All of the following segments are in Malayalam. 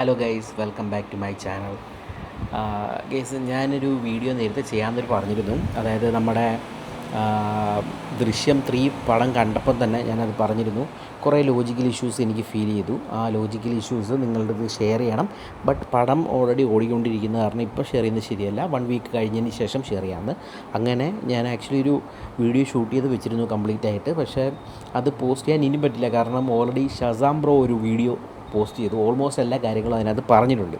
Hello guys, welcome back to my channel. Guys, ഞാനൊരു വീഡിയോ നേരത്തെ ചെയ്യാമെന്നൊരു പറഞ്ഞിരുന്നു. അതായത് നമ്മുടെ ദൃശ്യം 3 പടം കണ്ടപ്പോൾ തന്നെ ഞാനത് പറഞ്ഞിരുന്നു. കുറേ ലോജിക്കൽ ഇഷ്യൂസ് എനിക്ക് ഫീൽ ചെയ്തു. ആ ലോജിക്കൽ ഇഷ്യൂസ് നിങ്ങളുടെ അടുത്ത് ഷെയർ ചെയ്യണം. ബട്ട് പടം ഓൾറെഡി ഓടിക്കൊണ്ടിരിക്കുന്ന കാരണം ഇപ്പോൾ ഷെയർ ചെയ്യുന്നത് ശരിയല്ല. 1 വീക്ക് കഴിഞ്ഞതിന് ശേഷം ഷെയർ ചെയ്യാമെന്ന്. അങ്ങനെ ഞാൻ ആക്ച്വലി ഒരു വീഡിയോ ഷൂട്ട് ചെയ്ത് വെച്ചിരുന്നു കംപ്ലീറ്റ് ആയിട്ട്. പക്ഷേ അത് പോസ്റ്റ് ചെയ്യാൻ ഇനി പറ്റില്ല. കാരണം ഓൾറെഡി ഷസാം ബ്രോ ഒരു വീഡിയോ പോസ്റ്റ് ചെയ്തു. ഓൾമോസ്റ്റ് എല്ലാ കാര്യങ്ങളും അതിനകത്ത് പറഞ്ഞിട്ടുണ്ട്.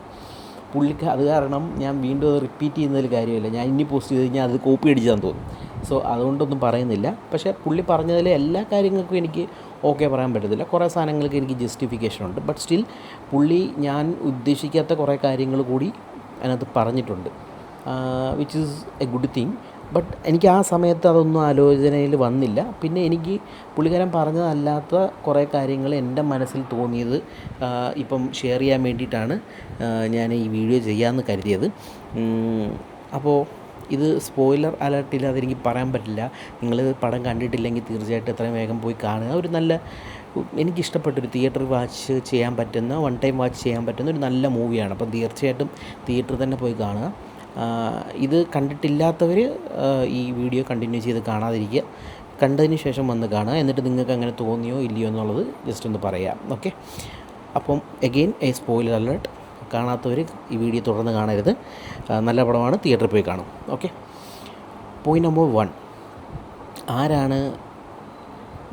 പുള്ളിക്ക് അത് കാരണം ഞാൻ വീണ്ടും അത് റിപ്പീറ്റ് ചെയ്യുന്നതിൽ കാര്യമില്ല. ഞാൻ ഇനി പോസ്റ്റ് ചെയ്ത് കഴിഞ്ഞാൽ അത് കോപ്പി അടിച്ചാന്ന് തോന്നും. സോ അതുകൊണ്ടൊന്നും പറയുന്നില്ല. പക്ഷേ പുള്ളി പറഞ്ഞതിലെ എല്ലാ കാര്യങ്ങൾക്കും എനിക്ക് ഓക്കെ പറയാൻ പറ്റത്തില്ല. കുറേ സാധനങ്ങൾക്ക് എനിക്ക് ജസ്റ്റിഫിക്കേഷൻ ഉണ്ട്. ബട്ട് സ്റ്റിൽ പുള്ളി ഞാൻ ഉദ്ദേശിക്കാത്ത കുറേ കാര്യങ്ങൾ കൂടി അതിനകത്ത് പറഞ്ഞിട്ടുണ്ട്, which is A good thing. But എനിക്ക് ആ സമയത്ത് അതൊന്നും ആലോചനയിൽ വന്നില്ല. പിന്നെ എനിക്ക് പുള്ളിക്കാരൻ പറഞ്ഞതല്ലാത്ത കുറേ കാര്യങ്ങൾ എൻ്റെ മനസ്സിൽ തോന്നിയത് ഇപ്പം ഷെയർ ചെയ്യാൻ വേണ്ടിയിട്ടാണ് ഞാൻ ഈ വീഡിയോ ചെയ്യാമെന്ന് കരുതിയത്. അപ്പോൾ ഇത് സ്പോയിലർ അലർട്ടില്ലാതെ എനിക്ക് പറയാൻ പറ്റില്ല. നിങ്ങൾ പടം കണ്ടിട്ടില്ലെങ്കിൽ തീർച്ചയായിട്ടും എത്രയും വേഗം പോയി കാണുക. ഒരു നല്ല, എനിക്കിഷ്ടപ്പെട്ടൊരു തിയേറ്റർ വാച്ച് ചെയ്യാൻ പറ്റുന്ന, വൺ ടൈം വാച്ച് ചെയ്യാൻ പറ്റുന്ന ഒരു നല്ല മൂവിയാണ്. അപ്പം തീർച്ചയായിട്ടും തിയേറ്ററിൽ തന്നെ പോയി കാണുക. ഇത് കണ്ടിട്ടില്ലാത്തവർ ഈ വീഡിയോ കണ്ടിന്യൂ ചെയ്ത് കാണാതിരിക്കുക. കണ്ടതിന് ശേഷം വന്ന് കാണുക. എന്നിട്ട് നിങ്ങൾക്ക് അങ്ങനെ തോന്നിയോ ഇല്ലയോ എന്നുള്ളത് ജസ്റ്റ് ഒന്ന് പറയാം. ഓക്കെ, അപ്പം എഗെയിൻ എ സ്പോയിലർ അലേർട്ട്. കാണാത്തവർ ഈ വീഡിയോ തുടർന്ന് കാണരുത്. നല്ല പടമാണ്, തിയേറ്ററിൽ പോയി കാണും. Okay, point number 1. ആരാണ്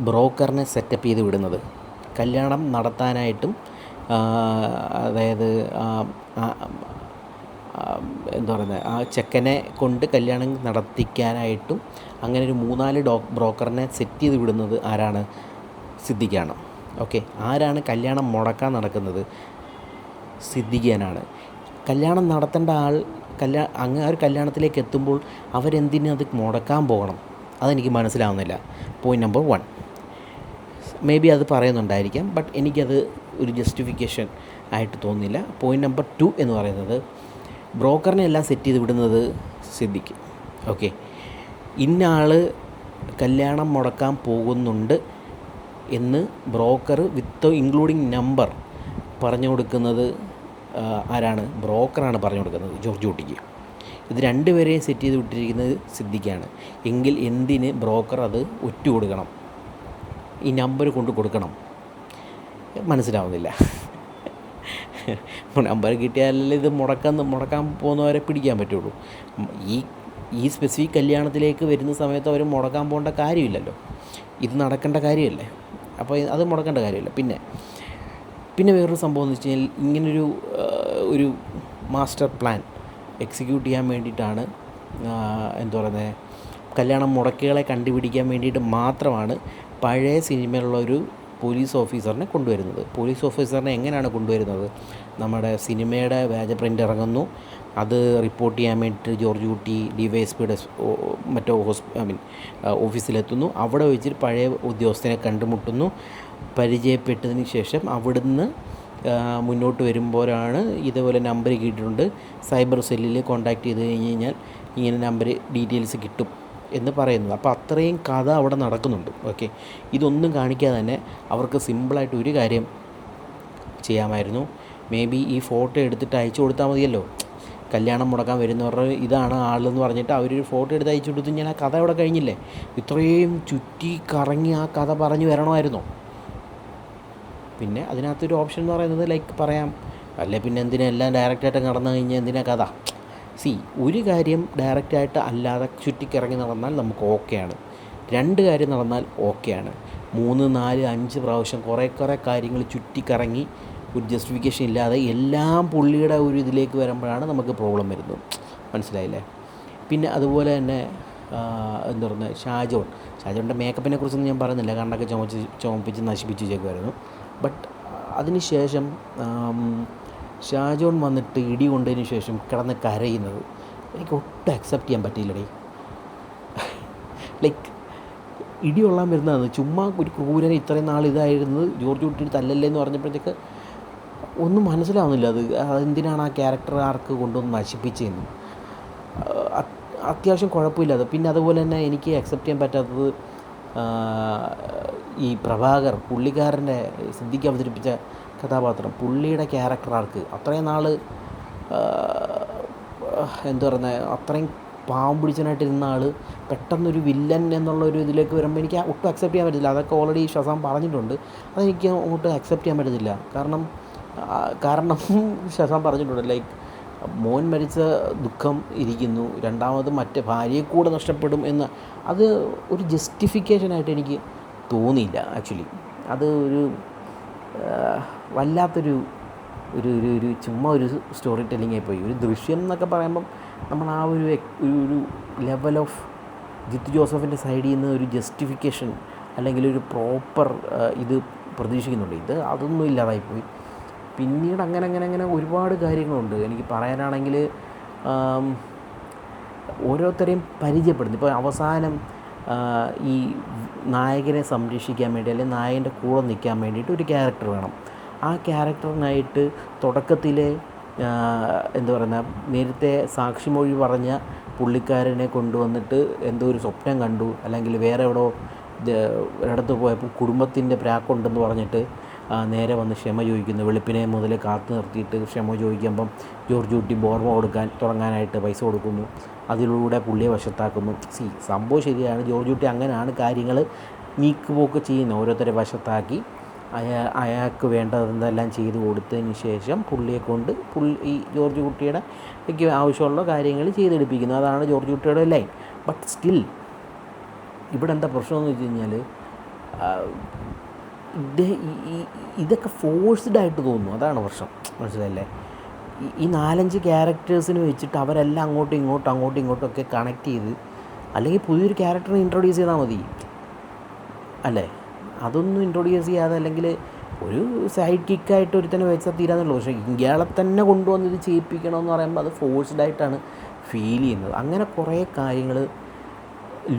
ബ്രോക്കറിനെ സെറ്റപ്പ് ചെയ്ത് വിടുന്നത്? കല്യാണം നടത്താനായിട്ടും അതായത് എന്താ പറയുന്നത്, ആ ചെക്കനെ കൊണ്ട് കല്യാണം നടത്തിക്കാനായിട്ടും അങ്ങനെ ഒരു 3-4 ബ്രോക്കറിനെ സെറ്റ് ചെയ്ത് വിടുന്നത് ആരാണ്? സിദ്ദിഖാണ്. ഓക്കെ, ആരാണ് കല്യാണം മുടക്കാൻ നടക്കുന്നത്? സിദ്ദിഖാനാണ്. കല്യാണം നടത്തേണ്ട ആൾ അങ്ങ് ആ ഒരു കല്യാണത്തിലേക്ക് എത്തുമ്പോൾ അവരെന്തിനും അത് മുടക്കാൻ പോകണം? അതെനിക്ക് മനസ്സിലാവുന്നില്ല. Point number 1. മേ ബി അത് പറയുന്നുണ്ടായിരിക്കാം, ബട്ട് എനിക്കത് ഒരു ജസ്റ്റിഫിക്കേഷൻ ആയിട്ട് തോന്നുന്നില്ല. പോയിൻ്റ് നമ്പർ 2 എന്ന് പറയുന്നത്, ബ്രോക്കറിനെ എല്ലാം സെറ്റ് ചെയ്ത് വിടുന്നത് സിദ്ദിഖ്. ഓക്കെ, ഇന്ന ആൾ കല്യാണം മുടക്കാൻ പോകുന്നുണ്ട് എന്ന് ബ്രോക്കർ വിത്ത് ഇൻക്ലൂഡിങ് നമ്പർ പറഞ്ഞു കൊടുക്കുന്നത് ആരാണ്? ബ്രോക്കറാണ് പറഞ്ഞു കൊടുക്കുന്നത്, ജോർജ് കുട്ടിക്ക്. ഇത് രണ്ടുപേരെയും സെറ്റ് ചെയ്ത് വിട്ടിരിക്കുന്നത് സിദ്ദിഖാണ്. എങ്കിൽ എന്തിന് ബ്രോക്കർ അത് ഒറ്റ കൊടുക്കണം, ഈ നമ്പർ കൊണ്ട് കൊടുക്കണം? മനസ്സിലാവുന്നില്ല. നമ്പർ കിട്ടിയാലല്ലേ ഇത് മുടക്കാൻ പോകുന്നവരെ പിടിക്കാൻ പറ്റുള്ളൂ. ഈ സ്പെസിഫിക് കല്യാണത്തിലേക്ക് വരുന്ന സമയത്ത് അവർ മുടക്കാൻ പോകേണ്ട കാര്യമില്ലല്ലോ. ഇത് നടക്കേണ്ട കാര്യമല്ലേ. അപ്പോൾ അത് മുടക്കേണ്ട കാര്യമില്ല. പിന്നെ വേറൊരു സംഭവം എന്ന് വെച്ച് കഴിഞ്ഞാൽ, ഇങ്ങനൊരു മാസ്റ്റർ പ്ലാൻ എക്സിക്യൂട്ട് ചെയ്യാൻ വേണ്ടിയിട്ടാണ്, എന്താ പറയുന്നത്, കല്യാണം മുടക്കികളെ കണ്ടുപിടിക്കാൻ വേണ്ടിയിട്ട് മാത്രമാണ് പഴയ സിനിമയിലുള്ളൊരു പോലീസ് ഓഫീസറിനെ കൊണ്ടുവരുന്നത്. പോലീസ് ഓഫീസറിനെ എങ്ങനെയാണ് കൊണ്ടുവരുന്നത്? നമ്മുടെ സിനിമയുടെ വ്യാജ പ്രിൻ്റ് ഇറങ്ങുന്നു, അത് റിപ്പോർട്ട് ചെയ്യാൻ വേണ്ടിയിട്ട് ജോർജ് കുട്ടി DYSPയുടെ മറ്റോ ഓഫീസിലെത്തുന്നു. അവിടെ വെച്ചിട്ട് പഴയ ഉദ്യോഗസ്ഥനെ കണ്ടുമുട്ടുന്നു. പരിചയപ്പെട്ടതിന് ശേഷം അവിടുന്ന് മുന്നോട്ട് വരുമ്പോഴാണ് ഇതേപോലെ നമ്പർ കിട്ടിയിട്ടുണ്ട്, സൈബർ സെല്ലിൽ കോൺടാക്റ്റ് ചെയ്ത് കഴിഞ്ഞ് കഴിഞ്ഞാൽ ഇങ്ങനെ നമ്പർ ഡീറ്റെയിൽസ് കിട്ടും എന്ന് പറയുന്നത്. അപ്പോൾ അത്രയും കഥ അവിടെ നടക്കുന്നുണ്ട്. ഓക്കെ, ഇതൊന്നും കാണിക്കാതെ തന്നെ അവർക്ക് സിമ്പിളായിട്ട് ഒരു കാര്യം ചെയ്യാമായിരുന്നു. മേ ബി ഈ ഫോട്ടോ എടുത്തിട്ട് അയച്ചു കൊടുത്താൽ മതിയല്ലോ. കല്യാണം മുടക്കാൻ വരുന്നവരുടെ ഇതാണ് ആളെന്ന് പറഞ്ഞിട്ട് അവരൊരു ഫോട്ടോ എടുത്ത് അയച്ചു കൊടുത്തു കഴിഞ്ഞാൽ ആ കഥ അവിടെ കഴിഞ്ഞില്ലേ? ഇത്രയും ചുറ്റി കറങ്ങി ആ കഥ പറഞ്ഞു വരണമായിരുന്നോ? പിന്നെ അതിനകത്തൊരു ഓപ്ഷൻ എന്ന് പറയുന്നത് ലൈക്ക് പറയാം, അല്ലെ പിന്നെ എന്തിനാ എല്ലാം ഡയറക്റ്റായിട്ട് നടന്നു കഴിഞ്ഞാൽ എന്തിനാ കഥ? ഒരു കാര്യം ഡയറക്റ്റായിട്ട് അല്ലാതെ ചുറ്റിക്കിറങ്ങി നടന്നാൽ നമുക്ക് ഓക്കെയാണ്. 2 കാര്യം നടന്നാൽ ഓക്കെയാണ്. 3, 4, 5 പ്രാവശ്യം കുറേ കാര്യങ്ങൾ ചുറ്റിക്കറങ്ങി ഒരു ജസ്റ്റിഫിക്കേഷൻ ഇല്ലാതെ എല്ലാം പുള്ളിയുടെ ഒരു ഇതിലേക്ക് വരുമ്പോഴാണ് നമുക്ക് പ്രോബ്ലം വരുന്നത്. മനസ്സിലായില്ലേ? പിന്നെ അതുപോലെ തന്നെ എന്താ പറയുന്നത്, ഷാജോണിൻ്റെ മേക്കപ്പിനെ കുറിച്ചൊന്നും ഞാൻ പറയുന്നില്ല. കണ്ണൊക്കെ ചുമപ്പിച്ച് നശിപ്പിച്ച് വെച്ചേക്കുമായിരുന്നു. ബട്ട് അതിന് ശേഷം ഷാജോൺ വന്നിട്ട് ഇടി കൊണ്ടതിന് ശേഷം കിടന്ന് കരയുന്നത് എനിക്ക് ഒട്ടും അക്സെപ്റ്റ് ചെയ്യാൻ പറ്റിയില്ലടേ. ലൈക്ക് ഇടി കൊള്ളാൻ വരുന്നതാണ്. ചുമ്മാ ഒരു ക്രൂരനെ ഇത്രയും നാൾ ഇതായിരുന്നത് ജോർജ് കുട്ടി തല്ലല്ലേ എന്ന് പറഞ്ഞപ്പോഴത്തേക്ക് ഒന്നും മനസ്സിലാവുന്നില്ല. അതെന്തിനാണ് ആ ക്യാരക്ടർ ആർക്ക് കൊണ്ടുവന്ന് നശിപ്പിച്ചതെന്ന്. അത്യാവശ്യം കുഴപ്പമില്ലാതെ. പിന്നെ അതുപോലെ തന്നെ എനിക്ക് അക്സെപ്റ്റ് ചെയ്യാൻ പറ്റാത്തത് ഈ പ്രഭാകർ പുള്ളിക്കാരൻ്റെ സിദ്ദിഖ് അവതരിപ്പിച്ച കഥാപാത്രം, പുള്ളിയുടെ ക്യാരക്ടർ ആർക്ക് അത്രയും നാൾ എന്താ പറയുന്നത്, അത്രയും പാവം പിടിച്ചനായിട്ടിരുന്ന ആൾ പെട്ടെന്നൊരു വില്ലൻ എന്നുള്ള ഒരു ഇതിലേക്ക് വരുമ്പോൾ എനിക്ക് ഒട്ടും അക്സെപ്റ്റ് ചെയ്യാൻ പറ്റത്തില്ല. അതൊക്കെ ഓൾറെഡി ഷസാം പറഞ്ഞിട്ടുണ്ട്. അതെനിക്ക് അങ്ങോട്ട് അക്സെപ്റ്റ് ചെയ്യാൻ പറ്റത്തില്ല. കാരണം ഷസാം പറഞ്ഞിട്ടുണ്ട്, ലൈക്ക് മോൻ മരിച്ച ദുഃഖം ഇരിക്കുന്നു, രണ്ടാമത് മറ്റേ ഭാര്യയെ കൂടെ നഷ്ടപ്പെടും എന്ന്. അത് ഒരു ജസ്റ്റിഫിക്കേഷനായിട്ട് എനിക്ക് തോന്നിയില്ല ആക്ച്വലി. അത് ഒരു വല്ലാത്തൊരു ഒരു ഒരു ഒരു ചുമ്മാ ഒരു സ്റ്റോറി ടെല്ലിംഗ് ആയിപ്പോയി. ഒരു ദൃശ്യം എന്നൊക്കെ പറയുമ്പം നമ്മൾ ആ ഒരു ഒരു ലെവൽ ഓഫ് ജിത്തു ജോസഫിൻ്റെ സൈഡിൽ നിന്ന് ഒരു ജസ്റ്റിഫിക്കേഷൻ അല്ലെങ്കിൽ ഒരു പ്രോപ്പർ ഇത് പ്രതീക്ഷിക്കുന്നുണ്ട്. ഇത് അതൊന്നും ഇല്ലാതായിപ്പോയി. പിന്നീട് അങ്ങനെ ഒരുപാട് കാര്യങ്ങളുണ്ട് എനിക്ക് പറയാനാണെങ്കിൽ. ഓരോരുത്തരെയും പരിചയപ്പെടുന്നു. ഇപ്പോൾ അവസാനം ഈ നായകനെ സംരക്ഷിക്കാൻ വേണ്ടി അല്ലെങ്കിൽ നായകൻ്റെ കൂടെ നിൽക്കാൻ വേണ്ടിയിട്ട് ഒരു ക്യാരക്ടർ വേണം. ആ ക്യാരക്ടറിനായിട്ട് തുടക്കത്തിലെ എന്താ പറയുക, നേരത്തെ സാക്ഷിമൊഴി പറഞ്ഞ പുള്ളിക്കാരനെ കൊണ്ടുവന്നിട്ട് എന്തോ ഒരു സ്വപ്നം കണ്ടു, അല്ലെങ്കിൽ വേറെ ഒരിടത്ത് പോയപ്പോൾ കുടുംബത്തിൻ്റെ പ്രാക്കുണ്ടെന്ന് പറഞ്ഞിട്ട് നേരെ വന്ന് ക്ഷമ ചോദിക്കുന്നു. വെളുപ്പിനെ മുതൽ കാത്തു നിർത്തിയിട്ട് ക്ഷമ ചോദിക്കുമ്പം ജോർജ് കുട്ടി ബോർമ തുടങ്ങാനായിട്ട് പൈസ കൊടുക്കുന്നു. അതിലൂടെ പുള്ളിയെ വശത്താക്കുന്നു. സംഭവം ശരിയാണ്. ജോർജ് കുട്ടി അങ്ങനെയാണ് കാര്യങ്ങൾ നീക്കുപോക്ക് ചെയ്യുന്നത്. ഓരോരുത്തരെ വശത്താക്കി അയാൾക്ക് വേണ്ടതെന്തെല്ലാം ചെയ്ത് കൊടുത്തതിന് ശേഷം പുള്ളിയെ കൊണ്ട് ഈ ജോർജ് കുട്ടിയുടെ ആവശ്യമുള്ള കാര്യങ്ങൾ ചെയ്തെടുപ്പിക്കുന്നു. അതാണ് ജോർജ് കുട്ടിയുടെ ലൈൻ. ബട്ട് സ്റ്റിൽ ഇവിടെ എന്താ പ്രശ്നമെന്ന് വെച്ച് കഴിഞ്ഞാൽ ഇതൊക്കെ ഫോഴ്സ്ഡായിട്ട് തോന്നുന്നു. അതാണ് പ്രശ്നം, മനസ്സിലല്ലേ? ഈ 4-5 ക്യാരക്ടേഴ്സിന് വെച്ചിട്ട് അവരെല്ലാം അങ്ങോട്ടും ഇങ്ങോട്ടൊക്കെ കണക്ട് ചെയ്ത്, അല്ലെങ്കിൽ പുതിയൊരു ക്യാരക്ടറിനെ ഇൻട്രൊഡ്യൂസ് ചെയ്താൽ മതി അല്ലേ? അതൊന്നും ഇൻട്രൊഡ്യൂസ് ചെയ്യാതെ, അല്ലെങ്കിൽ ഒരു സൈഡ് കിക്കായിട്ട് ഒരുത്തന്നെ വെച്ചാൽ തീരാന്നുള്ളൂ. പക്ഷേ ഇയാളെ തന്നെ കൊണ്ടുവന്ന് ഇത് ചെയ്യിപ്പിക്കണമെന്ന് പറയുമ്പോൾ അത് ഫോഴ്സ്ഡായിട്ടാണ് ഫീൽ ചെയ്യുന്നത്. അങ്ങനെ കുറേ കാര്യങ്ങൾ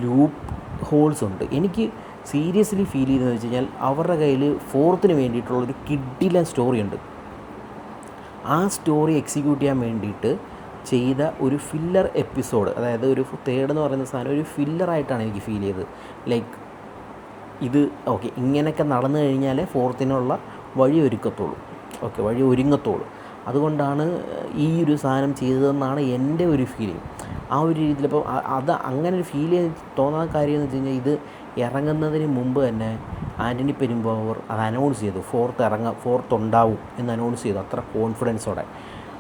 ലൂപ്പ് ഹോൾസ് ഉണ്ട്. എനിക്ക് സീരിയസ്ലി ഫീൽ ചെയ്തതെന്ന് വെച്ച് കഴിഞ്ഞാൽ അവരുടെ കയ്യിൽ 4th വേണ്ടിയിട്ടുള്ളൊരു കിഡിലൻ സ്റ്റോറി ഉണ്ട്. ആ സ്റ്റോറി എക്സിക്യൂട്ട് ചെയ്യാൻ വേണ്ടിയിട്ട് ചെയ്ത ഒരു ഫില്ലർ എപ്പിസോഡ്, അതായത് ഒരു 3rd എന്ന് പറയുന്ന സാധനം ഒരു ഫില്ലറായിട്ടാണ് എനിക്ക് ഫീൽ ചെയ്തത്. ലൈക്ക് ഇത് ഓക്കെ, ഇങ്ങനെയൊക്കെ നടന്നു കഴിഞ്ഞാലേ 4th വഴി ഒരുങ്ങത്തുള്ളൂ. അതുകൊണ്ടാണ് ഈ ഒരു സാധനം ചെയ്തതെന്നാണ് എൻ്റെ ഒരു ഫീലിംഗ്. ആ ഒരു രീതിയിൽ ഇപ്പോൾ അത് അങ്ങനെ ഒരു ഫീൽ തോന്നാൻ കാര്യം എന്ന് വെച്ച് കഴിഞ്ഞാൽ, ഇത് ഇറങ്ങുന്നതിന് മുമ്പ് തന്നെ ആൻ്റണി പെരുമ്പാവൂർ അത് അനൗൺസ് ചെയ്തു, 4th ഉണ്ടാവും എന്ന് അനൗൺസ് ചെയ്തു, അത്ര കോൺഫിഡൻസോടെ.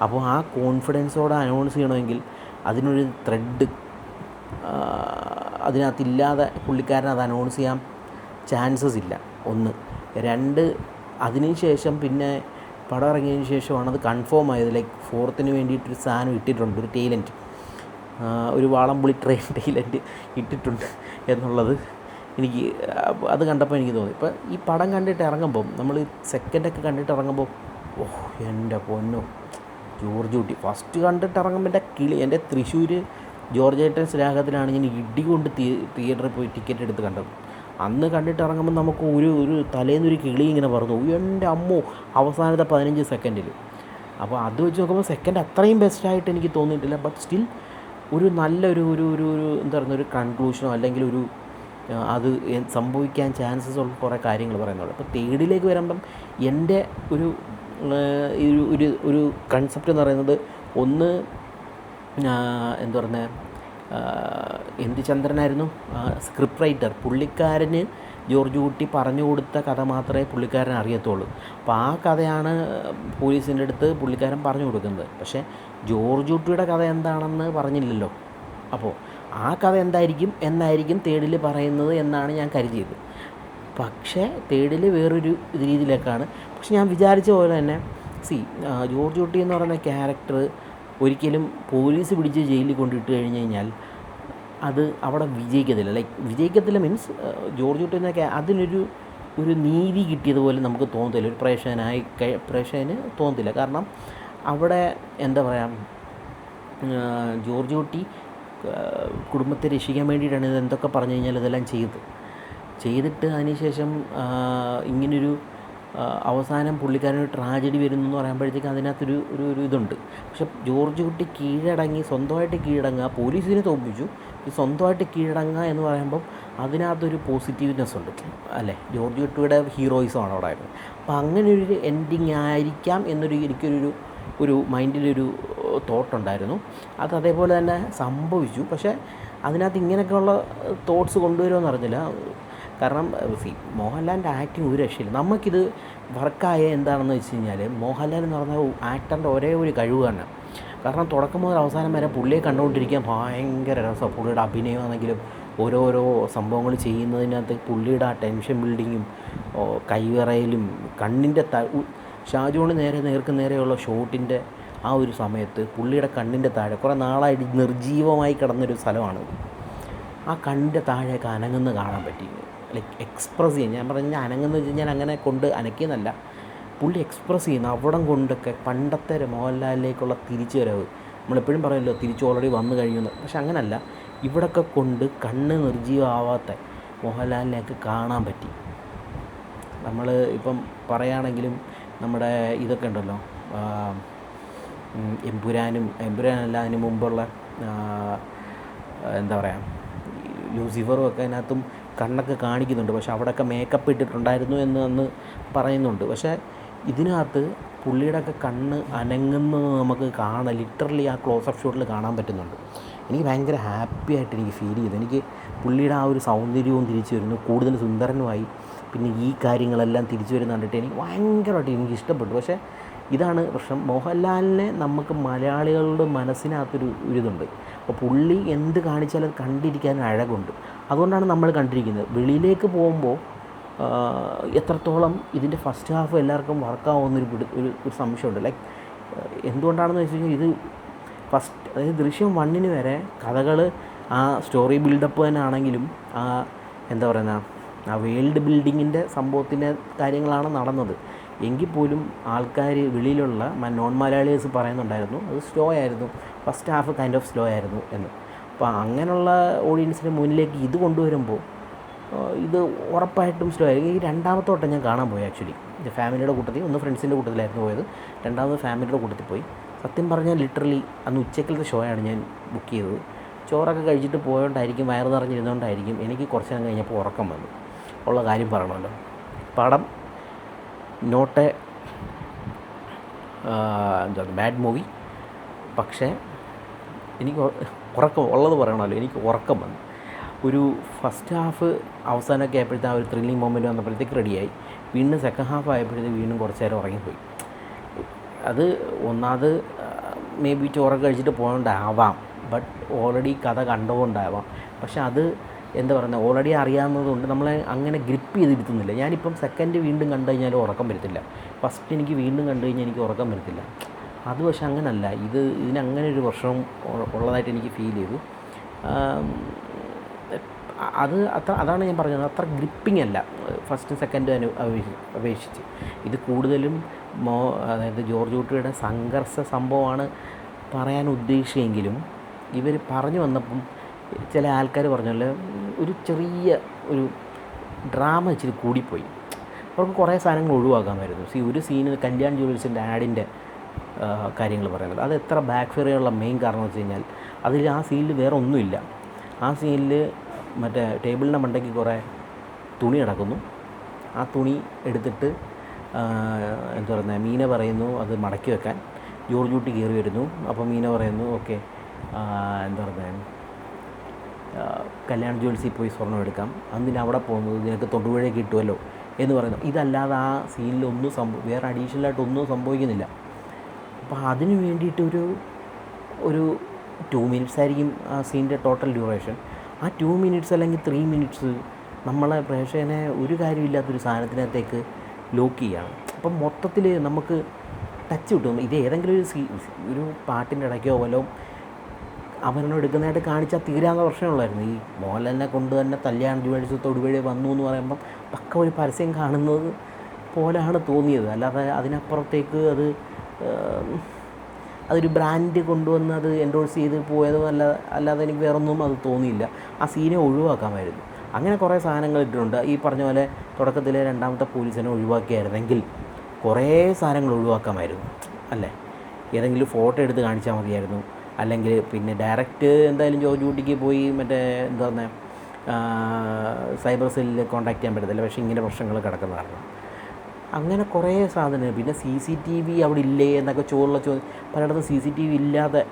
അപ്പോൾ ആ കോൺഫിഡൻസോടെ അനൗൺസ് ചെയ്യണമെങ്കിൽ അതിനൊരു ത്രെഡ് അതിനകത്തില്ലാതെ പുള്ളിക്കാരൻ അത് അനൗൺസ് ചെയ്യാൻ ചാൻസസ് ഇല്ല. 1. 2, അതിന് ശേഷം പിന്നെ പടം ഇറങ്ങിയതിന് ശേഷമാണ് അത് കൺഫേം ആയത്. ലൈക്ക് 4th വേണ്ടിയിട്ടൊരു സാധനം ഇട്ടിട്ടുണ്ട്, ഒരു ടൈലൻറ്റ്, ഒരു വാളംപുളി ടൈലൻറ്റ് ഇട്ടിട്ടുണ്ട് എന്നുള്ളത് എനിക്ക് അത് കണ്ടപ്പോൾ എനിക്ക് തോന്നി. ഇപ്പോൾ ഈ പടം കണ്ടിട്ട് ഇറങ്ങുമ്പം, നമ്മൾ സെക്കൻഡൊക്കെ കണ്ടിട്ട് ഇറങ്ങുമ്പോൾ, എൻ്റെ പൊന്നോ, ജോർജ് കുട്ടി ഫസ്റ്റ് കണ്ടിട്ട് ഇറങ്ങുമ്പോൾ എൻ്റെ തൃശ്ശൂർ ജോർജ് ഏട്ടൻ സ്നേഹത്തിലാണ് ഞാൻ ഇടി കൊണ്ട് തിയേറ്ററിൽ പോയി ടിക്കറ്റ് എടുത്ത് കണ്ടത്. അന്ന് കണ്ടിട്ട് ഇറങ്ങുമ്പോൾ നമുക്ക് ഒരു തലേന്നൊരു കിളി ഇങ്ങനെ പറഞ്ഞു, എൻ്റെ അമ്മോ, അവസാനത്തെ 15 സെക്കൻഡിൽ. അപ്പോൾ അത് വെച്ച് നോക്കുമ്പോൾ സെക്കൻഡ് അത്രയും ബെസ്റ്റായിട്ട് എനിക്ക് തോന്നിയിട്ടില്ല. ബട്ട് സ്റ്റിൽ ഒരു നല്ലൊരു എന്താ പറയുക, ഒരു കൺക്ലൂഷനോ അല്ലെങ്കിൽ അത് സംഭവിക്കാൻ ചാൻസസ് ഉള്ള കുറേ കാര്യങ്ങൾ പറയുന്നുള്ളൂ. അപ്പോൾ 3ലേക്ക് വരുമ്പം എൻ്റെ ഒരു കൺസെപ്റ്റ് എന്ന് പറയുന്നത്, ഒന്ന് എന്താ പറയുന്നത്, എന്ത് ചന്ദ്രനായിരുന്നു സ്ക്രിപ്റ്റ് റൈറ്റർ, പുള്ളിക്കാരന് ജോർജ് കുട്ടി പറഞ്ഞു കൊടുത്ത കഥ മാത്രമേ പുള്ളിക്കാരൻ അറിയത്തുള്ളൂ. അപ്പോൾ ആ കഥയാണ് പോലീസിൻ്റെ അടുത്ത് പുള്ളിക്കാരൻ പറഞ്ഞു കൊടുക്കുന്നത്. പക്ഷേ ജോർജ് കുട്ടിയുടെ കഥ എന്താണെന്ന് പറഞ്ഞില്ലല്ലോ. അപ്പോൾ ആ കഥ എന്നായിരിക്കും 3ൽ പറയുന്നത് എന്നാണ് ഞാൻ കരുതിയത്. പക്ഷേ 3ൽ വേറൊരു രീതിയിലേക്കാണ്. പക്ഷെ ഞാൻ വിചാരിച്ച പോലെ തന്നെ ജോർജ് കുട്ടി എന്ന് പറയുന്ന ക്യാരക്ടർ ഒരിക്കലും പോലീസ് പിടിച്ച് ജയിലിൽ കൊണ്ടിട്ട് കഴിഞ്ഞ് കഴിഞ്ഞാൽ അത് അവിടെ വിജയിക്കത്തില്ല. വിജയിക്കത്തില്ല മീൻസ് ജോർജ് കുട്ടി എന്നൊക്കെ അതിനൊരു നീതി കിട്ടിയതുപോലെ നമുക്ക് തോന്നത്തില്ല. ഒരു പ്രേക്ഷകന് തോന്നത്തില്ല. കാരണം അവിടെ എന്താ പറയുക, ജോർജ് കുട്ടി കുടുംബത്തെ രക്ഷിക്കാൻ വേണ്ടിയിട്ടാണ് ഇത് എന്തൊക്കെ പറഞ്ഞു കഴിഞ്ഞാൽ ഇതെല്ലാം ചെയ്തിട്ട് അതിനുശേഷം ഇങ്ങനൊരു അവസാനം പുള്ളിക്കാരനൊരു ട്രാജഡി വരുന്നു എന്ന് പറയുമ്പോഴത്തേക്കും അതിനകത്തൊരു ഒരു ഒരു ഇതുണ്ട്. പക്ഷെ ജോർജ് കുട്ടി കീഴടങ്ങി, സ്വന്തമായിട്ട് കീഴടങ്ങുക, പോലീസിനെ തോൽപ്പിച്ചു, സ്വന്തമായിട്ട് കീഴടങ്ങുക എന്ന് പറയുമ്പം അതിനകത്തൊരു പോസിറ്റീവ്നെസ് ഉണ്ട് അല്ലേ. ജോർജ് കുട്ടിയുടെ ഹീറോയിസമാണ് അവിടെ ആയിരുന്നു. അപ്പം അങ്ങനെ ഒരു എൻഡിങ് ആയിരിക്കാം എന്നൊരു എനിക്കൊരു ഒരു മൈൻഡിലൊരു തോട്ടുണ്ടായിരുന്നു. അത് അതേപോലെ തന്നെ സംഭവിച്ചു. പക്ഷേ അതിനകത്ത് ഇങ്ങനെയൊക്കെയുള്ള തോട്ട്സ് കൊണ്ടുവരുമെന്ന് അറിഞ്ഞില്ല. കാരണം മോഹൻലാലിൻ്റെ ആക്ടിങ് ഒരു രക്ഷയില്ല. നമുക്കിത് വർക്കായ എന്താണെന്ന് വെച്ച് കഴിഞ്ഞാൽ, മോഹൻലാൽ എന്ന് പറഞ്ഞാൽ ആക്ടറിൻ്റെ ഒരേ ഒരു കഴിവ് തന്നെ. കാരണം തുടക്കം മുതൽ അവസാനം വരെ പുള്ളിയെ കണ്ടുകൊണ്ടിരിക്കാൻ ഭയങ്കര രസമാണ്. പുള്ളിയുടെ അഭിനയമാണെങ്കിലും ഓരോരോ സംഭവങ്ങൾ ചെയ്യുന്നതിനകത്ത് പുള്ളിയുടെ ആ ടെൻഷൻ ബിൽഡിങ്ങും കൈവിറയലും കണ്ണിൻ്റെ ഷാജോണ് നേർക്ക് നേരെയുള്ള ഷോട്ടിൻ്റെ ആ ഒരു സമയത്ത് പുള്ളിയുടെ കണ്ണിൻ്റെ താഴെ കുറേ നാളായിട്ട് നിർജീവമായി കിടന്നൊരു സ്ഥലമാണ്. ആ കണ്ണിൻ്റെ താഴെയൊക്കെ അനങ്ങുന്ന കാണാൻ പറ്റി. ലൈക്ക് എക്സ്പ്രസ് ചെയ്യാൻ, ഞാൻ പറഞ്ഞ അനങ്ങുന്ന വെച്ച് കഴിഞ്ഞാൽ അങ്ങനെ കൊണ്ട് അനക്കിയെന്നല്ല, പുള്ളി എക്സ്പ്രസ് ചെയ്യുന്ന അവിടം കൊണ്ടൊക്കെ പണ്ടത്തെ മോഹൻലാലിലേക്കുള്ള തിരിച്ചു വരവ്. നമ്മളെപ്പോഴും പറയുമല്ലോ തിരിച്ച് ഓൾറെഡി വന്നു കഴിഞ്ഞു, പക്ഷെ അങ്ങനല്ല, ഇവിടൊക്കെ കൊണ്ട് കണ്ണ് നിർജീവമാവാത്ത മോഹൻലാലിനെയൊക്കെ കാണാൻ പറ്റി. നമ്മൾ ഇപ്പം പറയുകയാണെങ്കിലും നമ്മുടെ ഇതൊക്കെ ഉണ്ടല്ലോ, എമ്പുരാനല്ല അതിന് മുമ്പുള്ള എന്താ പറയുക, ലൂസിഫറും ഒക്കെ അതിനകത്തും കണ്ണൊക്കെ കാണിക്കുന്നുണ്ട്. പക്ഷെ അവിടെയൊക്കെ മേക്കപ്പ് ഇട്ടിട്ടുണ്ടായിരുന്നു എന്ന് അന്ന് പറയുന്നുണ്ട്. പക്ഷേ ഇതിനകത്ത് പുള്ളിയുടെയൊക്കെ കണ്ണ് അനങ്ങുന്നത് നമുക്ക് കാണാം, ലിറ്ററലി ആ ക്ലോസപ്പ് ഷോട്ടിൽ കാണാൻ പറ്റുന്നുണ്ട്. എനിക്ക് ഭയങ്കര ഹാപ്പി ആയിട്ട് എനിക്ക് ഫീൽ ചെയ്തു. എനിക്ക് പുള്ളിയുടെ ആ ഒരു സൗന്ദര്യവും തിരിച്ചു വരുന്നു, കൂടുതൽ സുന്ദരനുമായി. പിന്നെ ഈ കാര്യങ്ങളെല്ലാം തിരിച്ചു വരുന്ന കണ്ടിട്ട് എനിക്ക് ഭയങ്കരമായിട്ട് എനിക്ക് ഇഷ്ടപ്പെട്ടു. പക്ഷേ ഇതാണ് പ്രശ്നം, മോഹൻലാലിനെ നമുക്ക് മലയാളികളുടെ മനസ്സിനകത്തൊരു ഇതുണ്ട്. അപ്പോൾ പുള്ളി എന്ത് കാണിച്ചാലും അത് കണ്ടിരിക്കാൻ അഴകുണ്ട്. അതുകൊണ്ടാണ് നമ്മൾ കണ്ടിരിക്കുന്നത്. വെളിയിലേക്ക് പോകുമ്പോൾ എത്രത്തോളം ഇതിൻ്റെ ഫസ്റ്റ് ഹാഫ് എല്ലാവർക്കും വർക്കാവുന്നൊരു ഒരു സംശയമുണ്ട്. ലൈക്ക് എന്തുകൊണ്ടാണെന്ന് വെച്ച് കഴിഞ്ഞാൽ, ഇത് ഫസ്റ്റ്, അതായത് ദൃശ്യം 1 വരെ കഥകൾ ആ സ്റ്റോറി ബിൽഡപ്പ് തന്നെ ആണെങ്കിലും ആ എന്താ പറയുന്ന ആ വേൾഡ് ബിൽഡിങ്ങിൻ്റെ സംഭവത്തിൻ്റെ കാര്യങ്ങളാണ് നടന്നത്. എങ്കിൽ പോലും ആൾക്കാർ വെളിയിലുള്ള നോൺ മലയാളീസ് പറയുന്നുണ്ടായിരുന്നു അത് സ്ലോ ആയിരുന്നു, first half kind of slow ആയിരുന്നു എന്ന്. അപ്പോൾ അങ്ങനെയുള്ള ഓഡിയൻസിന് മുന്നിലേക്ക് ഇത് കൊണ്ടുവരുമ്പോൾ ഇത് ഉറപ്പായിട്ടും സ്ലോ ആയിരിക്കും. ഈ രണ്ടാമത്തെ വട്ടം ഞാൻ കാണാൻ പോയി ആക്ച്വലി, ഫാമിലിയുടെ കൂട്ടത്തിൽ, ഒന്ന് ഫ്രണ്ട്സിൻ്റെ കൂട്ടത്തിലായിരുന്നു പോയത്, രണ്ടാമത് ഫാമിലിയുടെ കൂട്ടത്തിൽ പോയി. സത്യം പറഞ്ഞാൽ ലിറ്ററലി അന്ന് ഉച്ചക്കലത്തെ ഷോയാണ് ഞാൻ ബുക്ക് ചെയ്തത്. ചോറൊക്കെ കഴിച്ചിട്ട് പോയോണ്ടായിരിക്കും, വയറ് നിറഞ്ഞിരുന്നതുകൊണ്ടായിരിക്കും എനിക്ക് കുറച്ച് നേരം കഴിഞ്ഞപ്പോൾ ഉറക്കം വന്നു. ഉള്ള കാര്യം പറയണമല്ലോ, പടം നോട്ട് എ എന്താ ബാഡ് മൂവി. പക്ഷേ എനിക്ക് ഉറക്കം ഉള്ളത് പറയണമല്ലോ, എനിക്ക് ഉറക്കം വന്നു. ഒരു ഫസ്റ്റ് ഹാഫ് അവസാനമൊക്കെ ആയപ്പോഴത്തെ ആ ഒരു ത്രില്ലിങ് മൊമെൻറ്റ് വന്നപ്പോഴത്തേക്ക് റെഡിയായി. വീണ്ടും സെക്കൻഡ് ഹാഫ് ആയപ്പോഴത്തേക്ക് വീണ്ടും കുറച്ച് നേരം ഉറങ്ങിപ്പോയി. അത് ഒന്നാമത് മേ ബി ചോറൊക്കെ കഴിച്ചിട്ട് പോകേണ്ടാവാം, ബട്ട് ഓൾറെഡി കഥ കണ്ടുകൊണ്ടാവാം. പക്ഷെ അത് എന്താ പറയുന്നത്, ഓൾറെഡി അറിയാവുന്നതുകൊണ്ട് നമ്മളെ അങ്ങനെ ഗ്രിപ്പ് ചെയ്തിരുത്തുന്നില്ല. ഞാനിപ്പം സെക്കൻഡ് വീണ്ടും കണ്ടു കഴിഞ്ഞാലും ഉറക്കം വരത്തില്ല, ഫസ്റ്റ് എനിക്ക് വീണ്ടും കണ്ടു കഴിഞ്ഞാൽ എനിക്ക് ഉറക്കം വരത്തില്ല. അത് പക്ഷെ അങ്ങനല്ല, ഇതിനങ്ങനെ ഒരു പ്രശ്നം ഉള്ളതായിട്ട് എനിക്ക് ഫീൽ ചെയ്തു. അതാണ് ഞാൻ പറഞ്ഞത്, അത്ര ഗ്രിപ്പിംഗ് അല്ല ഫസ്റ്റ് സെക്കൻഡ് അപേക്ഷിച്ച്. ഇത് കൂടുതലും അതായത് ജോർജ് കുട്ടിയുടെ സംഘർഷ സംഭവമാണ് പറയാൻ ഉദ്ദേശിച്ചെങ്കിലും ഇവർ പറഞ്ഞു വന്നപ്പം ചില ആൾക്കാർ പറഞ്ഞല്ലോ ഒരു ചെറിയ ഒരു ഡ്രാമ ഇച്ചിരി കൂടിപ്പോയി. അവർക്ക് കുറേ സാധനങ്ങൾ ഒഴിവാക്കാമായിരുന്നു. ഒരു സീന് കല്യാൺ ജ്വല്ലേഴ്സിൻ്റെ ആഡിൻ്റെ കാര്യങ്ങൾ പറയുന്നത്, അത് എത്ര ബാക്ക് ഫെയർ ചെയ്യാനുള്ള മെയിൻ കാരണം എന്ന് വെച്ച് കഴിഞ്ഞാൽ അതിൽ ആ സീനിൽ വേറെ ഒന്നുമില്ല. ആ സീനിൽ മറ്റേ ടേബിളിൻ്റെ മണ്ടയ്ക്ക് കുറേ തുണി കിടക്കുന്നു. ആ തുണി എടുത്തിട്ട് എന്താ പറയുന്നത്, മീന പറയുന്നു അത് മടക്കി വെക്കാൻ. ജോർജ് കുട്ടി കയറി വരുന്നു. അപ്പോൾ മീന പറയുന്നു ഓക്കെ എന്താ പറയുന്നത്, കല്യാൺ ജ്വൽസിൽ പോയി സ്വർണ്ണം എടുക്കാം, അന്നിന് അവിടെ പോകുന്നത് നിനക്ക് തൊടുപുഴ കിട്ടുമല്ലോ എന്ന് പറയുന്നു. ഇതല്ലാതെ ആ സീനിൽ ഒന്നും വേറെ അഡീഷണലായിട്ട് ഒന്നും സംഭവിക്കുന്നില്ല. അപ്പോൾ അതിന് വേണ്ടിയിട്ട് ഒരു 2 മിനിറ്റ്സ് ആയിരിക്കും ആ സീനിൻ്റെ ടോട്ടൽ ഡ്യൂറേഷൻ. ആ 2 മിനിറ്റ്സ് അല്ലെങ്കിൽ 3 മിനിറ്റ്സ് നമ്മളെ പ്രേക്ഷകനെ ഒരു കാര്യമില്ലാത്തൊരു സാധനത്തിനകത്തേക്ക് ലോക്ക് ചെയ്യുകയാണ്. അപ്പം മൊത്തത്തിൽ നമുക്ക് ടച്ച് കിട്ടും. ഇത് ഏതെങ്കിലും ഒരു പാട്ടിൻ്റെ ഇടയ്ക്കോ വല്ലോ അവരെണ്ണം എടുക്കുന്നതായിട്ട് കാണിച്ചാൽ തീരാവുന്ന പ്രശ്നമുള്ളായിരുന്നു. ഈ മോഹൻലാലിനെ കൊണ്ട് തന്നെ കല്യാൺ ജ്വല്ലേഴ്സ് തൊടുപുഴ വന്നു എന്ന് പറയുമ്പം പക്ക ഒരു പരസ്യം കാണുന്നത് പോലെയാണ് തോന്നിയത്. അല്ലാതെ അതിനപ്പുറത്തേക്ക് അതൊരു ബ്രാൻഡ് കൊണ്ടുവന്ന് അത് എൻഡോഴ്സ് ചെയ്ത് പോയതോ അല്ലാതെ എനിക്ക് വേറൊന്നും അത് തോന്നിയില്ല. ആ സീനെ ഒഴിവാക്കാമായിരുന്നു. അങ്ങനെ കുറേ സാധനങ്ങൾ ഇട്ടിട്ടുണ്ട്. ഈ പറഞ്ഞ പോലെ തുടക്കത്തിലെ രണ്ടാമത്തെ പോലീസിനെ ഒഴിവാക്കിയായിരുന്നെങ്കിൽ കുറേ സാധനങ്ങൾ ഒഴിവാക്കാമായിരുന്നു അല്ലേ. ഏതെങ്കിലും ഫോട്ടോ എടുത്ത് കാണിച്ചാൽ മതിയായിരുന്നു. അല്ലെങ്കിൽ പിന്നെ ഡയറക്റ്റ് എന്തായാലും ജോർജ് കുട്ടിക്ക് പോയി മറ്റേ എന്താ പറയുക സൈബർ സെല്ലിൽ കോൺടാക്ട് ചെയ്യാൻ പറ്റത്തില്ല. പക്ഷേ ഇങ്ങനെ പ്രശ്നങ്ങൾ കിടക്കുന്ന കാരണം അങ്ങനെ കുറേ സാധനം. പിന്നെ CCTV അവിടെ ഇല്ലേ എന്നൊക്കെ ചോദ്യം പലയിടത്തും CCTV ഇല്ലാതെ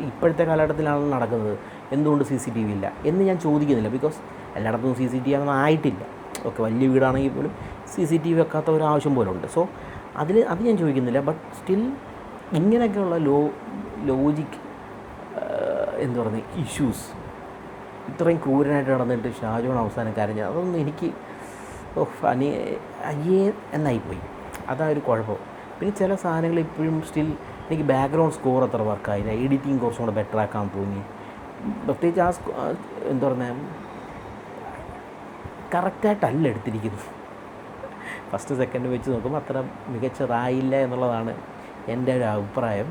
ഇപ്പോഴത്തെ കാലഘട്ടത്തിലാണ് നടക്കുന്നത്. എന്തുകൊണ്ട് CCTV ഇല്ല എന്ന് ഞാൻ ചോദിക്കുന്നില്ല. ബിക്കോസ് എല്ലായിടത്തും CCTV ഒന്നും ആയിട്ടില്ല. ഓക്കെ, വലിയ വീടാണെങ്കിൽ പോലും CCTV വെക്കാത്ത ഒരു ആവശ്യം പോലും ഉണ്ട്. സോ അത് ഞാൻ ചോദിക്കുന്നില്ല. ബട്ട് സ്റ്റിൽ ഇങ്ങനെയൊക്കെയുള്ള ലോജിക് എന്തു പറയുന്നത് ഇഷ്യൂസ് ഇത്രയും ക്രൂരനായിട്ട് നടന്നിട്ട് ഷാജോൺ അവസാനം കരഞ്ഞത് അതൊന്നും എനിക്ക് അയ്യേ എന്നായിപ്പോയി. അതാ ഒരു കുഴപ്പം. പിന്നെ ചില സാധനങ്ങൾ ഇപ്പോഴും സ്റ്റിൽ എനിക്ക് ബാക്ക്ഗ്രൗണ്ട് സ്കോർ അത്ര വർക്കായില്ല. എഡിറ്റിങ് കുറച്ചും കൂടെ ബെറ്റർ ആക്കാൻ തോന്നി. പ്രത്യേകിച്ച് എന്താ പറയുക കറക്റ്റായിട്ടല്ല എടുത്തിരിക്കുന്നത്. ഫസ്റ്റ് സെക്കൻഡ് വെച്ച് നോക്കുമ്പോൾ അത്ര മികച്ചതായില്ല എന്നുള്ളതാണ് എൻ്റെ ഒരു അഭിപ്രായം.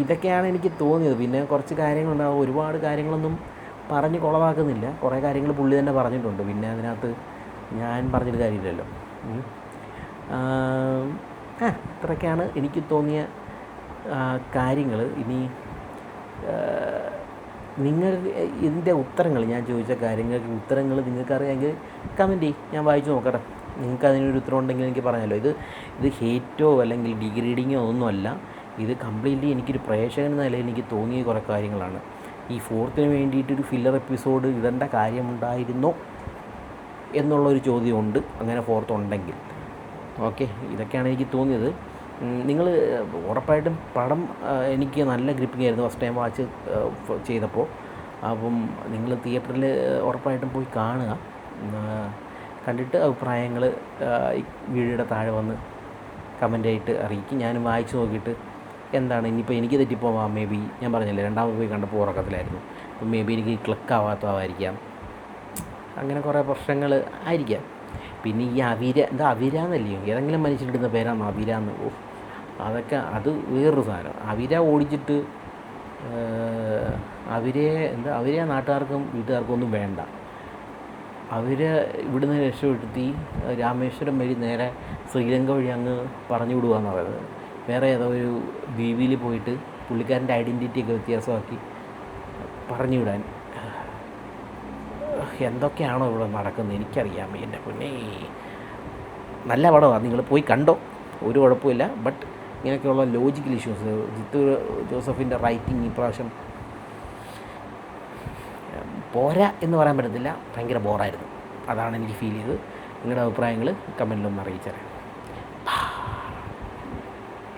ഇതൊക്കെയാണ് എനിക്ക് തോന്നിയത്. പിന്നെ കുറച്ച് കാര്യങ്ങളുണ്ടാവും. ഒരുപാട് കാര്യങ്ങളൊന്നും പറഞ്ഞ് കുളവാക്കുന്നില്ല. കുറേ കാര്യങ്ങൾ പുള്ളി തന്നെ പറഞ്ഞിട്ടുണ്ട്. പിന്നെ അതിനകത്ത് ഞാൻ പറഞ്ഞിട്ട് കാര്യമില്ലല്ലോ. ഇത്രയൊക്കെയാണ് എനിക്ക് തോന്നിയ കാര്യങ്ങൾ. ഇനി നിങ്ങൾ ഇതിൻ്റെ ഉത്തരങ്ങൾ, ഞാൻ ചോദിച്ച കാര്യങ്ങൾക്ക് ഉത്തരങ്ങൾ നിങ്ങൾക്കറിയാമെങ്കിൽ കമൻറ്റ് ചെയ്യും, ഞാൻ വായിച്ചു നോക്കട്ടെ. നിങ്ങൾക്ക് അതിനൊരു ഉത്തരം ഉണ്ടെങ്കിൽ എനിക്ക് പറഞ്ഞല്ലോ. ഇത് ഹേറ്റോ അല്ലെങ്കിൽ ഡിഗ്രേഡിങ്ങോ ഒന്നുമല്ല. ഇത് കംപ്ലീറ്റ്ലി എനിക്കൊരു പ്രേക്ഷകൻ എന്ന നിലയിൽ എനിക്ക് തോന്നിയ കുറേ കാര്യങ്ങളാണ്. ഈ 4th വേണ്ടിയിട്ടൊരു ഫില്ലർ എപ്പിസോഡ് ഇടേണ്ട കാര്യമുണ്ടായിരുന്നോ എന്നുള്ളൊരു ചോദ്യമുണ്ട്. അങ്ങനെ 4th ഉണ്ടെങ്കിൽ ഓക്കെ. ഇതൊക്കെയാണ് എനിക്ക് തോന്നിയത്. നിങ്ങൾ ഉറപ്പായിട്ടും പടം എനിക്ക് നല്ല ഗ്രിപ്പിംഗ് ആയിരുന്നു ഫസ്റ്റ് ടൈം വാച്ച് ചെയ്തപ്പോൾ. അപ്പം നിങ്ങൾ തിയേറ്ററിൽ ഉറപ്പായിട്ടും പോയി കാണുക. കണ്ടിട്ട് അഭിപ്രായങ്ങൾ വീഡിയോയുടെ താഴെ വന്ന് കമൻ്റായിട്ട് അറിയിക്കും. ഞാനും വായിച്ച് നോക്കിയിട്ട് എന്താണ് ഇനിയിപ്പോൾ എനിക്ക് തെറ്റിപ്പോവാം. മേ ബി ഞാൻ പറഞ്ഞില്ലേ രണ്ടാമത് പോയി കണ്ടപ്പോൾ ഉറക്കത്തിലായിരുന്നു. അപ്പം മേ ബി എനിക്ക് ക്ലിക്കാവാത്തതായിരിക്കാം. അങ്ങനെ കുറേ പ്രശ്നങ്ങൾ ആയിരിക്കാം. പിന്നെ ഈ അവിര എന്നല്ലയോ ഏതെങ്കിലും മനുഷ്യരിടുന്ന പേരാണ് അവിര എന്ന്. അതൊക്കെ അത് വേറൊരു സാധനം. അവിര ഓടിച്ചിട്ട് അവിരയെ നാട്ടുകാർക്കും വീട്ടുകാർക്കും ഒന്നും വേണ്ട. ഇവിടുന്ന് രക്ഷപ്പെടുത്തി രാമേശ്വരം വഴി നേരെ ശ്രീലങ്ക വഴി അങ്ങ് പറഞ്ഞു വിടുകയെന്ന് പറയുന്നത്. വേറെ ഏതോ ഒരു ദ്വീപിൽ പോയിട്ട് പുള്ളിക്കാരൻ്റെ ഐഡൻറ്റിറ്റിയൊക്കെ വ്യത്യാസമാക്കി പറഞ്ഞു വിടാൻ. എന്തൊക്കെയാണോ ഇവിടെ നടക്കുന്നത് എനിക്കറിയാം. എൻ്റെ പൊന്നേ, നല്ല പടമാണ്. നിങ്ങൾ പോയി കണ്ടോ, ഒരു കുഴപ്പമില്ല. ബട്ട് ഇങ്ങനെയൊക്കെയുള്ള ലോജിക്കൽ ഇഷ്യൂസ്, ജിത്തു ജോസഫിൻ്റെ റൈറ്റിംഗ് ഇപ്രാവശ്യം പോരാ എന്ന് പറയാൻ പറ്റത്തില്ല. ഭയങ്കര ബോറായിരുന്നു. അതാണ് എനിക്ക് ഫീൽ ചെയ്തത്. നിങ്ങളുടെ അഭിപ്രായങ്ങൾ കമൻറ്റിലൊന്ന് അറിയിച്ചേരാം.